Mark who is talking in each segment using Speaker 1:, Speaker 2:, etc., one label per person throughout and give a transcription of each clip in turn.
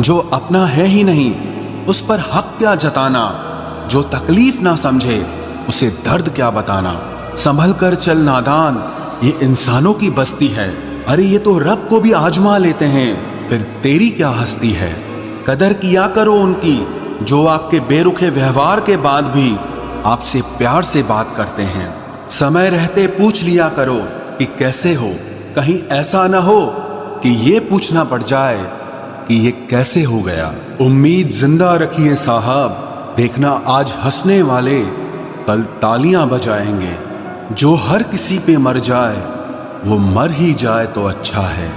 Speaker 1: जो अपना है ही नहीं उस पर हक क्या जताना, जो तकलीफ ना समझे उसे दर्द क्या बताना। संभल कर चल नादान, ये इंसानों की बस्ती है। अरे ये तो रब को भी आजमा लेते हैं, फिर तेरी क्या हस्ती है। कदर किया करो उनकी जो आपके बेरुखे व्यवहार के बाद भी आपसे प्यार से बात करते हैं। समय रहते पूछ लिया करो कि कैसे हो, कहीं ऐसा ना हो कि ये पूछना पड़ जाए कि ये कैसे हो गया। उम्मीद जिंदा रखिए साहब, देखना आज हंसने वाले कल तालियां बजाएंगे। जो हर किसी पे मर जाए वो मर ही जाए तो अच्छा है।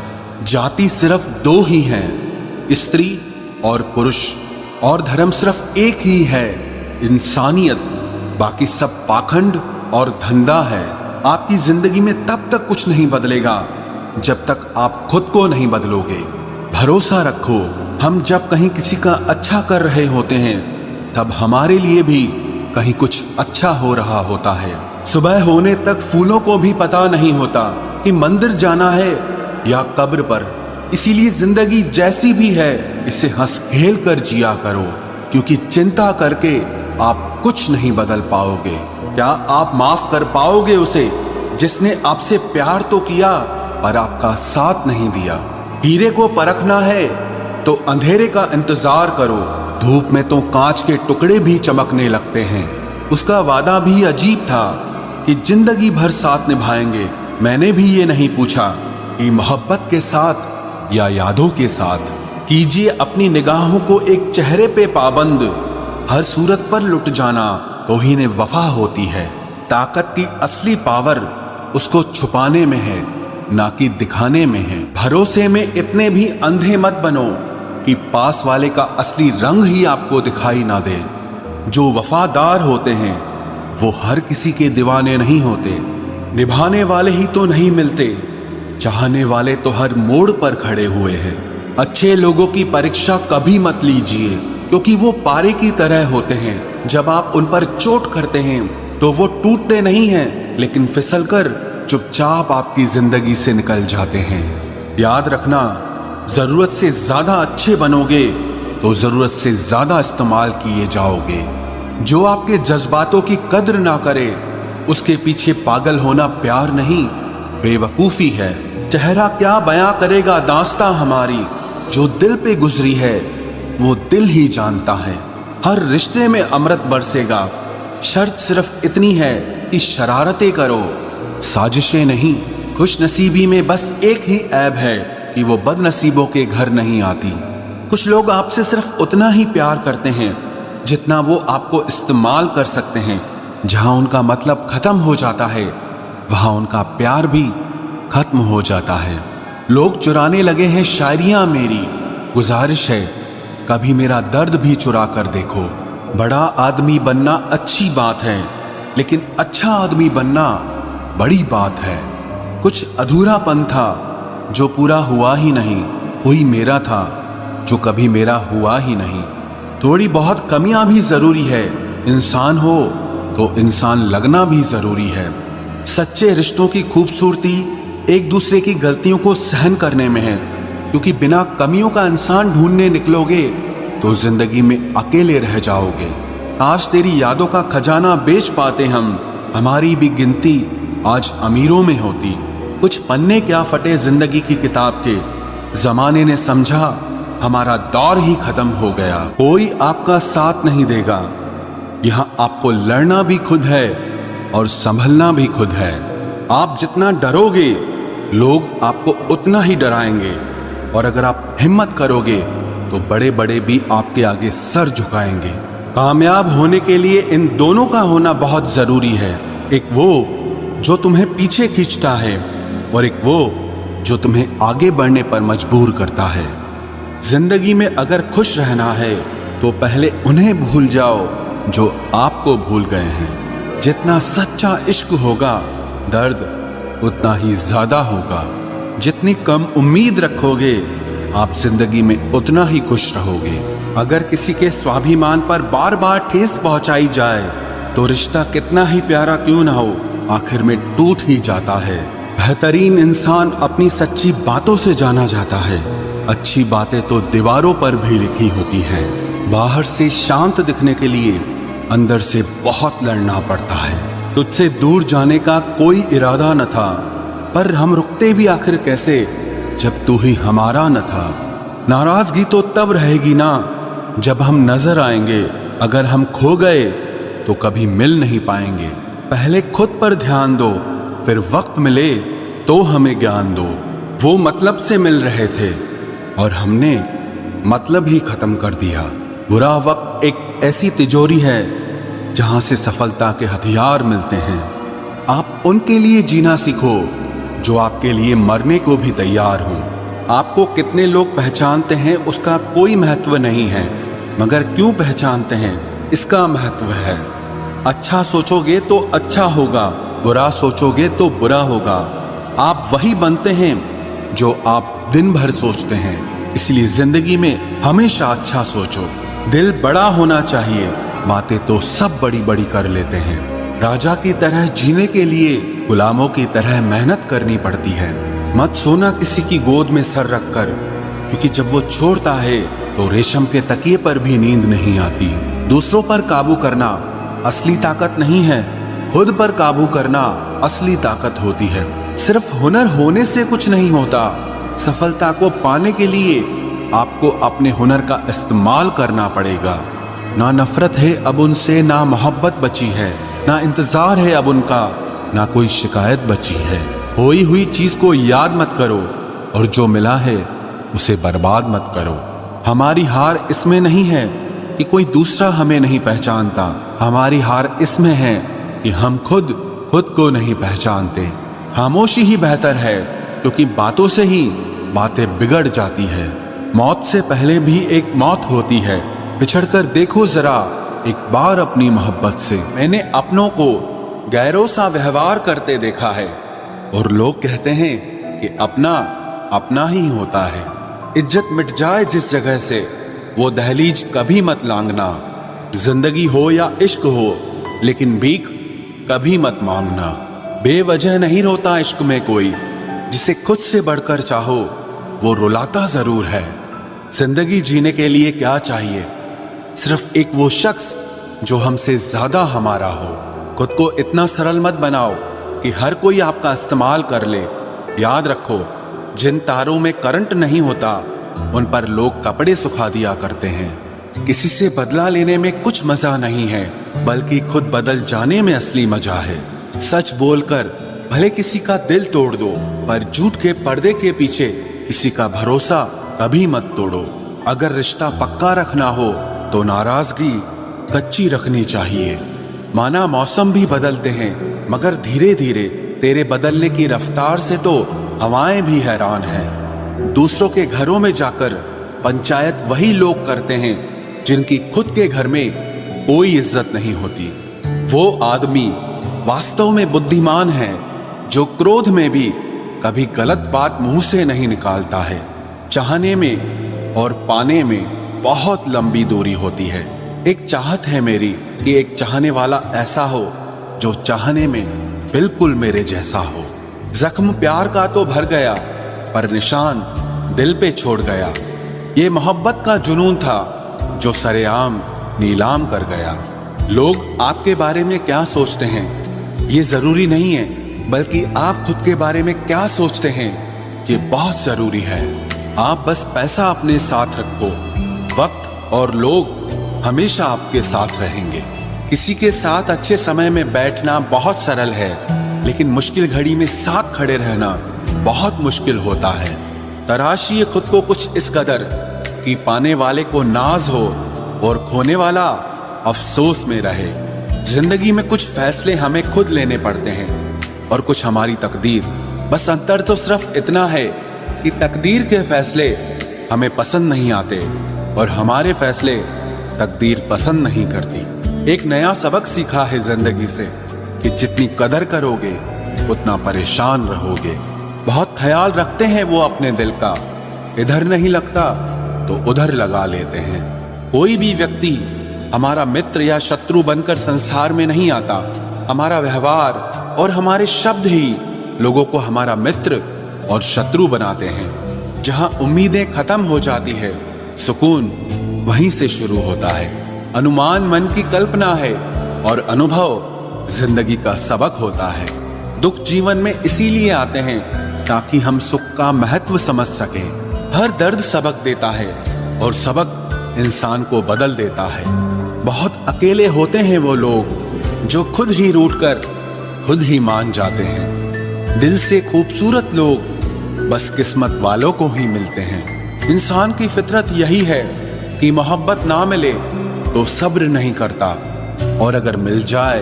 Speaker 1: जाति सिर्फ दो ही हैं, स्त्री और पुरुष, और धर्म सिर्फ एक ही है, इंसानियत। बाकी सब पाखंड और धंधा है। आपकी जिंदगी में तब तक कुछ नहीं बदलेगा जब तक आप खुद को नहीं बदलोगे। भरोसा रखो, हम जब कहीं किसी का अच्छा कर रहे होते हैं तब हमारे लिए भी कहीं कुछ अच्छा हो रहा होता है। सुबह होने तक फूलों को भी पता नहीं होता कि मंदिर जाना है या कब्र पर। इसीलिए जिंदगी जैसी भी है इसे हंस खेल कर जिया करो, क्योंकि चिंता करके आप कुछ नहीं बदल पाओगे। क्या आप माफ कर पाओगे उसे जिसने आपसे प्यार तो किया पर आपका साथ नहीं दिया। हीरे को परखना है तो अंधेरे का इंतजार करो, धूप में तो कांच के टुकड़े भी चमकने लगते हैं। उसका वादा भी अजीब था कि जिंदगी भर साथ निभाएंगे। मैंने भी ये नहीं पूछा कि मोहब्बत के साथ या यादों के साथ। कीजिए अपनी निगाहों को एक चेहरे पे पाबंद, हर सूरत पर लुट जाना तो ही ने वफा होती है। ताकत की असली पावर उसको छुपाने में है, ना कि दिखाने में है। भरोसे में इतने भी अंधे मत बनो कि पास वाले का असली रंग ही आपको दिखाई ना दे। जो वफादार होते हैं वो हर किसी के दीवाने नहीं होते। निभाने वाले ही तो नहीं मिलते, चाहने वाले तो हर मोड़ पर खड़े हुए हैं। अच्छे लोगों की परीक्षा कभी मत लीजिए, क्योंकि वो पारे की तरह होते हैं। जब आप उन पर चोट करते हैं तो वो टूटते नहीं हैं, लेकिन फिसलकर चुपचाप आपकी जिंदगी से निकल जाते हैं। याद रखना, जरूरत से ज्यादा अच्छे बनोगे तो जरूरत से ज्यादा इस्तेमाल किए जाओगे। जो आपके जज्बातों की कद्र ना करे उसके पीछे पागल होना प्यार नहीं, बेवकूफी है। चेहरा क्या बयां करेगा दास्तां हमारी, जो दिल पे गुजरी है वो दिल ही जानता है। हर रिश्ते में अमृत बरसेगा, शर्त सिर्फ इतनी है कि शरारतें करो, साजिशें नहीं। खुश नसीबी में बस एक ही ऐब है कि वो बदनसीबों के घर नहीं आती। कुछ लोग आपसे सिर्फ उतना ही प्यार करते हैं जितना वो आपको इस्तेमाल कर सकते हैं। जहां उनका मतलब खत्म हो जाता है वहां उनका प्यार भी खत्म हो जाता है। लोग चुराने लगे हैं शायरियां मेरी, गुजारिश है कभी मेरा दर्द भी चुरा कर देखो। बड़ा आदमी बनना अच्छी बात है, लेकिन अच्छा आदमी बनना बड़ी बात है। कुछ अधूरापन था जो पूरा हुआ ही नहीं, कोई मेरा था जो कभी मेरा हुआ ही नहीं। थोड़ी बहुत कमियां भी जरूरी है, इंसान हो तो इंसान लगना भी जरूरी है। सच्चे रिश्तों की खूबसूरती एक दूसरे की गलतियों को सहन करने में है, क्योंकि बिना कमियों का इंसान ढूंढने निकलोगे तो जिंदगी में अकेले रह जाओगे। आज तेरी यादों का खजाना बेच पाते हम, हमारी भी गिनती आज अमीरों में होती। कुछ पन्ने क्या फटे जिंदगी की किताब के, जमाने ने समझा हमारा दौर ही खत्म हो गया। कोई आपका साथ नहीं देगा, यहाँ आपको लड़ना भी खुद है और संभलना भी खुद है। आप जितना डरोगे लोग आपको उतना ही डराएंगे, और अगर आप हिम्मत करोगे तो बड़े बड़े भी आपके आगे सर झुकाएंगे। कामयाब होने के लिए इन दोनों का होना बहुत जरूरी है, एक वो जो तुम्हें पीछे खींचता है और एक वो जो तुम्हें आगे बढ़ने पर मजबूर करता है। जिंदगी में अगर खुश रहना है तो पहले उन्हें भूल जाओ जो आपको भूल गए हैं। जितना सच्चा इश्क होगा दर्द उतना ही ज्यादा होगा। जितनी कम उम्मीद रखोगे आप जिंदगी में उतना ही खुश रहोगे। अगर किसी के स्वाभिमान पर बार बार ठेस पहुंचाई जाए तो रिश्ता कितना ही प्यारा क्यों ना हो आखिर में टूट ही जाता है। बेहतरीन इंसान अपनी सच्ची बातों से जाना जाता है, अच्छी बातें तो दीवारों पर भी लिखी होती हैं। बाहर से शांत दिखने के लिए अंदर से बहुत लड़ना पड़ता है। तुझसे दूर जाने का कोई इरादा न था, पर हम रुकते भी आखिर कैसे जब तू ही हमारा न था। नाराजगी तो तब रहेगी ना जब हम नजर आएंगे, अगर हम खो गए तो कभी मिल नहीं पाएंगे। पहले खुद पर ध्यान दो, फिर वक्त मिले तो हमें ज्ञान दो। वो मतलब से मिल रहे थे और हमने मतलब ही खत्म कर दिया। बुरा वक्त एक ऐसी तिजोरी है जहां से सफलता के हथियार मिलते हैं। आप उनके लिए जीना सीखो जो आपके लिए मरने को भी तैयार हों। आपको कितने लोग पहचानते हैं उसका कोई महत्व नहीं है, मगर क्यों पहचानते हैं इसका महत्व है। अच्छा सोचोगे तो अच्छा होगा, बुरा सोचोगे तो बुरा होगा। आप वही बनते हैं जो आप दिन भर सोचते हैं। इसलिए जिंदगी में हमेशा अच्छा सोचो। दिल बड़ा होना चाहिए, बातें तो सब बड़ी बड़ी कर लेते हैं। राजा की तरह जीने के लिए गुलामों की तरह मेहनत करनी पड़ती है। मत सोना किसी की गोद में सर रखकर, क्योंकि जब वो छोड़ता है तो रेशम के तकिए पर भी नींद नहीं आती। दूसरों पर काबू करना असली ताकत नहीं है, खुद पर काबू करना असली ताकत होती है। सिर्फ हुनर होने से कुछ नहीं होता। सफलता को पाने के लिए आपको अपने हुनर का इस्तेमाल करना पड़ेगा। ना नफरत है अब उनसे, ना मोहब्बत बची है, ना इंतजार है अब उनका, ना कोई शिकायत बची है। खोई हुई चीज को याद मत करो और जो मिला है उसे बर्बाद मत करो। हमारी हार इसमें नहीं है कि कोई दूसरा हमें नहीं पहचानता, हमारी हार इसमें है कि हम खुद को नहीं पहचानते। खामोशी ही बेहतर है, क्योंकि बातों से ही बातें बिगड़ जाती है। मौत से पहले भी एक मौत होती है। बिछड़कर देखो जरा एक बार अपनी मोहब्बत से। मैंने अपनों को गैरों सा व्यवहार करते देखा है और लोग कहते हैं कि अपना अपना ही होता है। इज्जत मिट जाए जिस जगह से वो दहलीज कभी मत लांघना। जिंदगी हो या इश्क हो, लेकिन भीख कभी मत मांगना। बेवजह नहीं रोता इश्क में कोई, जिसे खुद से बढ़कर चाहो वो रुलाता जरूर है। जिंदगी जीने के लिए क्या चाहिए? सिर्फ एक वो शख्स जो हमसे ज्यादा हमारा हो। खुद को इतना सरल मत बनाओ कि हर कोई आपका इस्तेमाल कर ले। याद रखो, जिन तारों में करंट नहीं होता उन पर लोग कपड़े सुखा दिया करते हैं। किसी से बदला लेने में कुछ मजा नहीं है, बल्कि खुद बदल जाने में असली मजा है। सच बोलकर भले किसी का दिल तोड़ दो, पर झूठ के पर्दे के पीछे किसी का भरोसा कभी मत तोड़ो। अगर रिश्ता पक्का रखना हो तो नाराजगी कच्ची रखनी चाहिए। माना मौसम भी बदलते हैं, मगर धीरे धीरे तेरे बदलने की रफ्तार से तो हवाएं भी हैरान हैं। दूसरों के घरों में जाकर पंचायत वही लोग करते हैं जिनकी खुद के घर में कोई इज्जत नहीं होती। वो आदमी वास्तव में बुद्धिमान है जो क्रोध में भी कभी गलत बात मुंह से नहीं निकालता है। चाहने में और पाने में बहुत लंबी दूरी होती है। एक चाहत है मेरी कि एक चाहने वाला ऐसा हो जो चाहने में बिल्कुल मेरे जैसा हो। जख्म प्यार का तो भर गया, पर निशान दिल पे छोड़ गया। ये मोहब्बत का जुनून था जो सरेआम नीलाम कर गया। लोग आपके बारे में क्या सोचते हैं ये जरूरी नहीं है, बल्कि आप खुद के बारे में क्या सोचते हैं ये बहुत जरूरी है। आप बस पैसा अपने साथ रखो, वक्त और लोग हमेशा आपके साथ रहेंगे। किसी के साथ अच्छे समय में बैठना बहुत सरल है, लेकिन मुश्किल घड़ी में साथ खड़े रहना बहुत मुश्किल होता है। तराशिए खुद को कुछ इस कदर कि पाने वाले को नाज हो और खोने वाला अफसोस में रहे। जिंदगी में कुछ फैसले हमें खुद लेने पड़ते हैं और कुछ हमारी तकदीर। बस अंतर तो सिर्फ इतना है कि तकदीर के फैसले हमें पसंद नहीं आते और हमारे फैसले तकदीर पसंद नहीं करती। एक नया सबक सीखा है जिंदगी से कि जितनी कदर करोगे उतना परेशान रहोगे। बहुत ख्याल रखते हैं वो अपने दिल का, इधर नहीं लगता तो उधर लगा लेते हैं। कोई भी व्यक्ति हमारा मित्र या शत्रु बनकर संसार में नहीं आता। हमारा व्यवहार और हमारे शब्द ही लोगों को हमारा मित्र और शत्रु बनाते हैं। जहां उम्मीदें खत्म हो जाती है, सुकून वहीं से शुरू होता है। अनुमान मन की कल्पना है और अनुभव जिंदगी का सबक होता है। दुख जीवन में इसीलिए आते हैं ताकि हम सुख का महत्व समझ सकें। हर दर्द सबक देता है और सबक इंसान को बदल देता है। बहुत अकेले होते हैं वो लोग जो खुद ही रूठकर खुद ही मान जाते हैं। दिल से खूबसूरत लोग बस किस्मत वालों को ही मिलते हैं। इंसान की फितरत यही है कि मोहब्बत ना मिले तो सब्र नहीं करता और अगर मिल जाए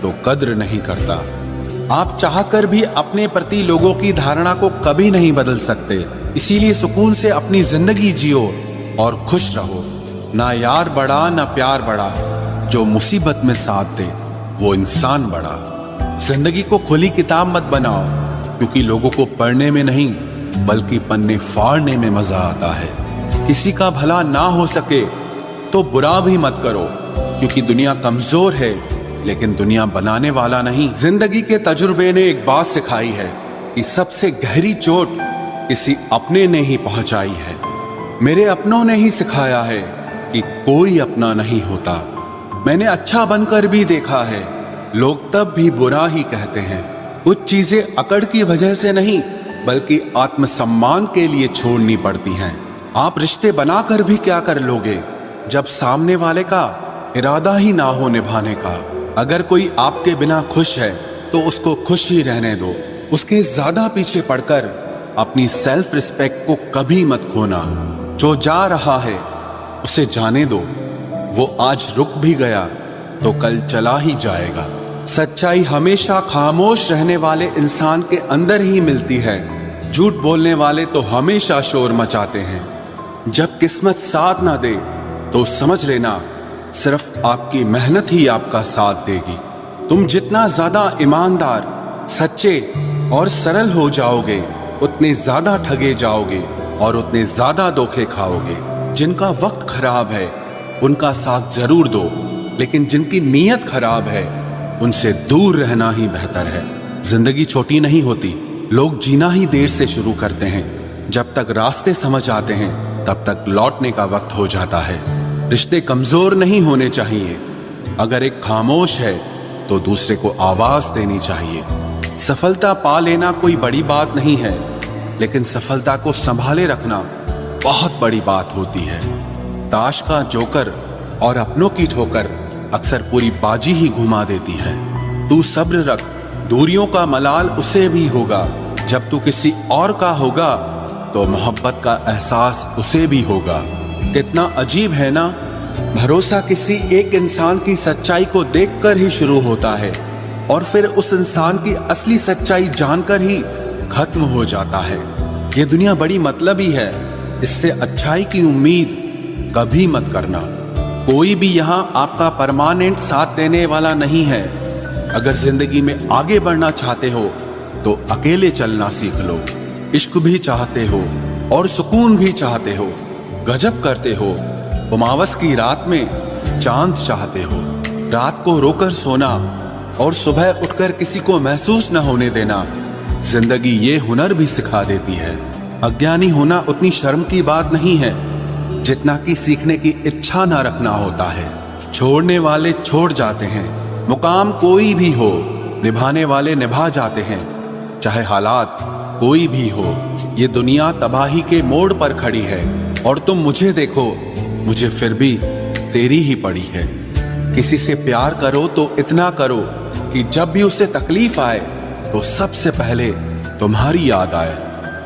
Speaker 1: तो कद्र नहीं करता। आप चाहकर भी अपने प्रति लोगों की धारणा को कभी नहीं बदल सकते। इसीलिए सुकून से अपनी जिंदगी जियो और खुश रहो। ना यार बड़ा ना प्यार बड़ा, जो मुसीबत में साथ दे वो इंसान बड़ा। जिंदगी को खुली किताब मत बनाओ, क्योंकि लोगों को पढ़ने में नहीं बल्कि पन्ने फाड़ने में मजा आता है। किसी का भला ना हो सके तो बुरा भी मत करो, क्योंकि दुनिया कमजोर है लेकिन दुनिया बनाने वाला नहीं। जिंदगी के तजुर्बे ने एक बात सिखाई है कि सबसे गहरी चोट किसी अपने ने ही पहुंचाई है। मेरे अपनों ने ही सिखाया है कि कोई अपना नहीं होता। मैंने अच्छा बनकर भी देखा है, लोग तब भी बुरा ही कहते हैं। कुछ चीजें अकड़ की वजह से नहीं बल्कि आत्मसम्मान के लिए छोड़नी पड़ती हैं। आप रिश्ते बनाकर भी क्या कर लोगे जब सामने वाले का इरादा ही ना हो निभाने का। अगर कोई आपके बिना खुश है तो उसको खुश ही रहने दो। उसके ज्यादा पीछे पड़कर अपनी सेल्फ रिस्पेक्ट को कभी मत खोना। जो जा रहा है उसे जाने दो, वो आज रुक भी गया तो कल चला ही जाएगा। सच्चाई हमेशा खामोश रहने वाले इंसान के अंदर ही मिलती है। झूठ बोलने वाले तो हमेशा शोर मचाते हैं। जब किस्मत साथ ना दे तो समझ लेना सिर्फ आपकी मेहनत ही आपका साथ देगी। तुम जितना ज्यादा ईमानदार, सच्चे और सरल हो जाओगे उतने ज्यादा ठगे जाओगे और उतने ज्यादा धोखे खाओगे। जिनका वक्त खराब है उनका साथ जरूर दो, लेकिन जिनकी नीयत खराब है उनसे दूर रहना ही बेहतर है। जिंदगी छोटी नहीं होती, लोग जीना ही देर से शुरू करते हैं। जब तक रास्ते समझ आते हैं तब तक लौटने का वक्त हो जाता है। रिश्ते कमजोर नहीं होने चाहिए। अगर एक खामोश है तो दूसरे को आवाज देनी चाहिए। सफलता पा लेना कोई बड़ी बात नहीं है, लेकिन सफलता को संभाले रखना बहुत बड़ी बात होती है। ताश का जोकर और अपनों की ठोकर अक्सर पूरी बाजी ही घुमा देती है। तू सब्र रख, दूरियों का मलाल उसे भी होगा। जब तू किसी और का होगा तो मोहब्बत का एहसास उसे भी होगा। कितना अजीब है ना, भरोसा किसी एक इंसान की सच्चाई को देखकर ही शुरू होता है और फिर उस इंसान की असली सच्चाई जानकर ही खत्म हो जाता है। ये दुनिया बड़ी मतलबी है, इससे अच्छाई की उम्मीद कभी मत करना। कोई भी यहाँ आपका परमानेंट साथ देने वाला नहीं है। अगर जिंदगी में आगे बढ़ना चाहते हो तो अकेले चलना सीख लो। इश्क भी चाहते हो और सुकून भी चाहते हो, गजब करते हो। उमावस की रात में चांद चाहते हो। रात को रोकर सोना और सुबह उठकर किसी को महसूस न होने देना, जिंदगी ये हुनर भी सिखा देती है। अज्ञानी होना उतनी शर्म की बात नहीं है जितना कि सीखने की इच्छा ना रखना होता है। छोड़ने वाले छोड़ जाते हैं, मुकाम कोई भी हो, निभाने वाले निभा जाते हैं। चाहे हालात कोई भी हो, ये दुनिया तबाही के मोड़ पर खड़ी है और तुम मुझे देखो, मुझे फिर भी तेरी ही पड़ी है। किसी से प्यार करो तो इतना करो कि जब भी उसे तकलीफ आए तो सबसे पहले तुम्हारी याद आए।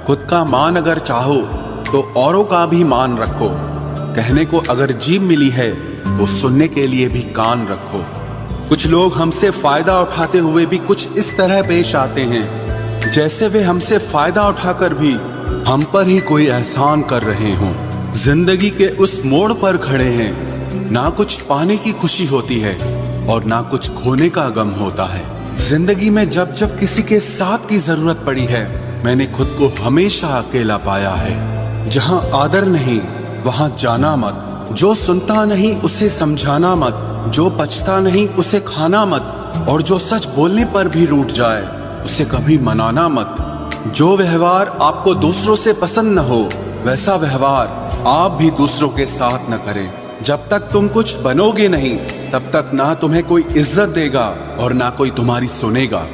Speaker 1: खुद का मान अगर चाहो तो औरों का भी मान रखो। कहने को अगर जीभ मिली है तो सुनने के लिए भी कान रखो। कुछ लोग हमसे फायदा उठाते हुए भी कुछ इस तरह पेश आते हैं जैसे वे हमसे फायदा उठाकर भी हम पर ही कोई एहसान कर रहे हों। जिंदगी के उस मोड़ पर खड़े हैं, ना कुछ पाने की खुशी होती है और ना कुछ खोने का गम होता है। जिंदगी में जब जब किसी के साथ की जरूरत पड़ी है, मैंने खुद को हमेशा अकेला पाया है। जहां आदर नहीं वहां जाना मत, जो सुनता नहीं उसे समझाना मत, जो पछता नहीं उसे खाना मत, और जो सच बोलने पर भी रूठ जाए उसे कभी मनाना मत। जो व्यवहार आपको दूसरों से पसंद न हो, वैसा व्यवहार आप भी दूसरों के साथ न करें। जब तक तुम कुछ बनोगे नहीं, तब तक ना तुम्हें कोई इज्जत देगा और ना कोई तुम्हारी सुनेगा।